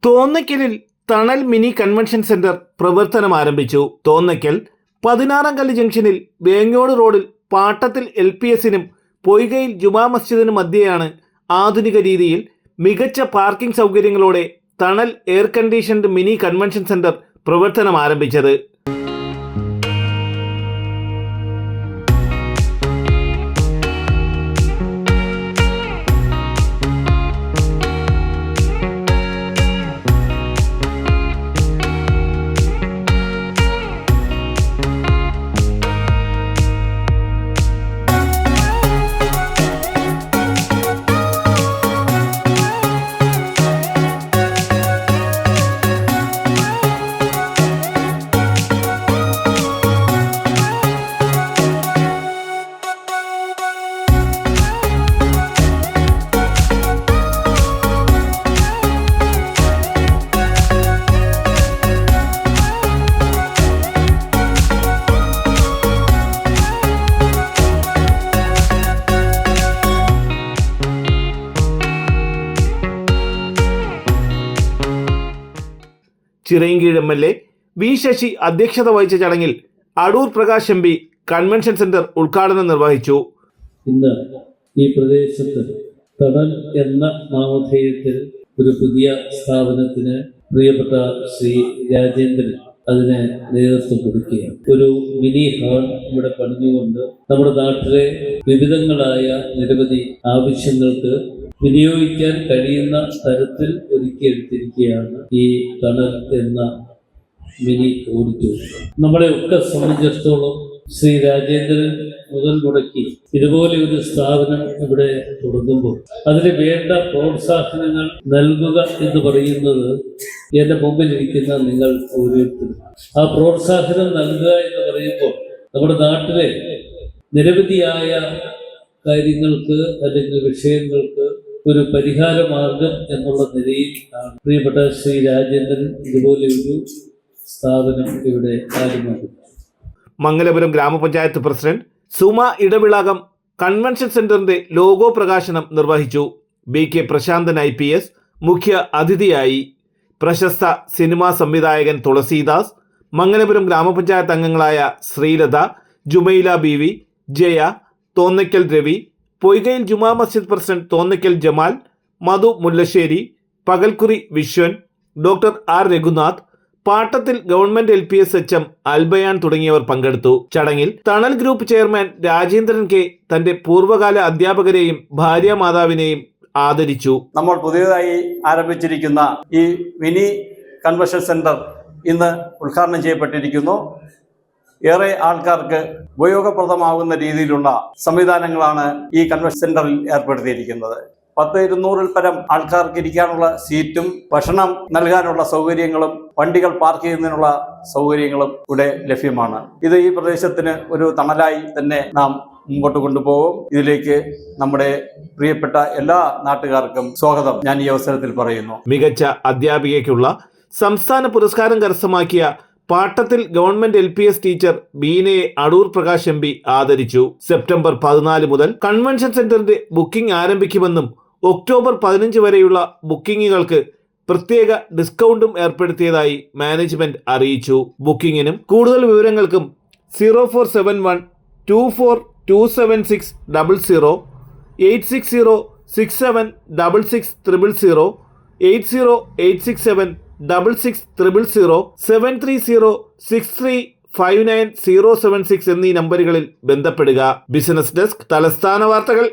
തോന്നയ്ക്കലിൽ തണൽ mini convention centre പ്രവർത്തനം ആരംഭിച്ചു. തോന്നയ്ക്കൽ 16 കല്ല് ജംഗ്ഷനിൽ വേങ്ങോട് റോഡിൽ പാട്ടത്തിൽ LPSനും പൊയ്കയിൽ ജുമാ മസ്ജിദിനും മധ്യേയാണ് ആധുനിക രീതിയിൽ മികച്ച പാർക്കിംഗ് സൗകര്യങ്ങളോടെ തണൽ air conditioned mini convention centre പ്രവർത്തനം ആരംഭിച്ചത്. ചിറയൻകീഴ് MLA വി ശശി അധ്യക്ഷത വഹിച്ച ചടങ്ങിൽ Adoor Prakash MP convention centre ഉദ്ഘാടനം നിർവഹിച്ചു. ഇന്ന് ഈ പ്രദേശത്ത് തണൽ എന്ന നാമധേയത്തിൽ ഒരു പുതിയ സ്ഥാപനത്തിന് പ്രിയപ്പെട്ട ശ്രീ രാജേന്ദ്രൻ അതിന് നേതൃത്വം കൊടുക്കുകയാണ്. ഒരു മിനി ഹാൾ ഇവിടെ പണിഞ്ഞുകൊണ്ട് നമ്മുടെ നാട്ടിലെ വിവിധങ്ങളായ നിരവധി ആവശ്യങ്ങൾക്ക് വിനിയോഗിക്കാൻ കഴിയുന്ന തരത്തിൽ ഒരുക്കിയെടുത്തിരിക്കുകയാണ് ഈ തണൽ എന്ന മിനി ഓഡിറ്റോറിയം. നമ്മളെ ഒക്കെ സംബന്ധിച്ചിടത്തോളം ശ്രീ രാജേന്ദ്രൻ മുതൽ മുടക്കി ഇതുപോലെ ഒരു സ്ഥാപനം ഇവിടെ തുടങ്ങുമ്പോൾ അതിന് വേണ്ട പ്രോത്സാഹനങ്ങൾ നൽകുക എന്ന് പറയുന്നത് എൻ്റെ മുമ്പിലിരിക്കുന്ന നിങ്ങൾ ഓരോരുത്തരും. ആ പ്രോത്സാഹനം നൽകുക എന്ന് പറയുമ്പോൾ നമ്മുടെ നാട്ടിലെ നിരവധിയായ കാര്യങ്ങൾക്ക് അല്ലെങ്കിൽ വിഷയങ്ങൾക്ക് ഒരു പരിഹാര മാർഗം എന്നുള്ള നിലയിൽ പ്രിയപ്പെട്ട ശ്രീ രാജേന്ദ്രൻ ഇതുപോലെ ഒരു സ്ഥാപനം ഇവിടെ ആരംഭിച്ചു. മംഗലപുരം ഗ്രാമപഞ്ചായത്ത് പ്രസിഡന്റ് സുമ ഇടവിളാകം കൺവെൻഷൻ സെന്ററിന്റെ ലോഗോ പ്രകാശനം നിർവഹിച്ചു. BK പ്രശാന്തൻ IPS മുഖ്യ അതിഥിയായി. പ്രശസ്ത സിനിമാ സംവിധായകൻ തുളസീദാസ്, മംഗലപുരം ഗ്രാമപഞ്ചായത്ത് അംഗങ്ങളായ ശ്രീലത, ജുമൈല BV, ജയ, തോന്നയ്ക്കൽ രവി, പൊയ്കയിൽ ജുമാ മസ്ജിദ് പ്രസിഡന്റ് തോന്നയ്ക്കൽ ജമാൽ, മധു മുല്ലശ്ശേരി, പകൽക്കുറി വിശ്വൻ, ഡോക്ടർ R രഘുനാഥ്, പാട്ടത്തിൽ ഗവൺമെന്റ് LPS HM അൽബയാൻ തുടങ്ങിയവർ പങ്കെടുത്തു. ചടങ്ങിൽ തണൽ ഗ്രൂപ്പ് ചെയർമാൻ രാജേന്ദ്രൻ K തന്റെ പൂർവ്വകാല അധ്യാപകരെയും ഭാര്യാമാതാവിനെയും ആദരിച്ചു. നമ്മൾ പുതിയതായി ആരംഭിച്ചിരിക്കുന്ന ഈ മിനി കൺവെൻഷൻ സെന്റർ ഇന്ന് ഉദ്ഘാടനം ചെയ്യപ്പെട്ടിരിക്കുന്നു. ഏറെ ആൾക്കാർക്ക് ഉപയോഗപ്രദമാകുന്ന രീതിയിലുള്ള സംവിധാനങ്ങളാണ് ഈ കൺവെൻഷൻ സെന്ററിൽ ഏർപ്പെടുത്തിയിരിക്കുന്നത്. 200-ൽ പരം ആൾക്കാർക്ക് ഇരിക്കാനുള്ള സീറ്റും ഭക്ഷണം നൽകാനുള്ള സൗകര്യങ്ങളും വണ്ടികൾ പാർക്ക് ചെയ്യുന്നതിനുള്ള സൗകര്യങ്ങളും ഇവിടെ ലഭ്യമാണ്. ഇത് ഈ പ്രദേശത്തിന് ഒരു തണലായി തന്നെ നാം മുമ്പോട്ട് കൊണ്ടുപോകും. ഇതിലേക്ക് നമ്മുടെ പ്രിയപ്പെട്ട എല്ലാ നാട്ടുകാർക്കും സ്വാഗതം ഞാൻ ഈ അവസരത്തിൽ പറയുന്നു. മികച്ച അധ്യാപികയ്ക്കുള്ള സംസ്ഥാന പുരസ്കാരം കരസ്ഥമാക്കിയ പാട്ടത്തിൽ ഗവൺമെന്റ് LPS ടീച്ചർ ബീനയെ അടൂർ പ്രകാശ് MP ആദരിച്ചു. സെപ്റ്റംബർ 14 മുതൽ കൺവെൻഷൻ സെന്ററിന്റെ ബുക്കിംഗ് ആരംഭിക്കുമെന്നും ഒക്ടോബർ 15 വരെയുള്ള ബുക്കിംഗുകൾക്ക് പ്രത്യേക ഡിസ്കൗണ്ടും ഏർപ്പെടുത്തിയതായി മാനേജ്മെന്റ് അറിയിച്ചു. ബുക്കിംഗിനും കൂടുതൽ വിവരങ്ങൾക്കും 0471 24 276 00, 8606766000, 80867 6600, 7306359 076 എന്നീ നമ്പറുകളിൽ ബന്ധപ്പെടുക. ബിസിനസ് ഡെസ്ക്, തലസ്ഥാന വാർത്തകൾ.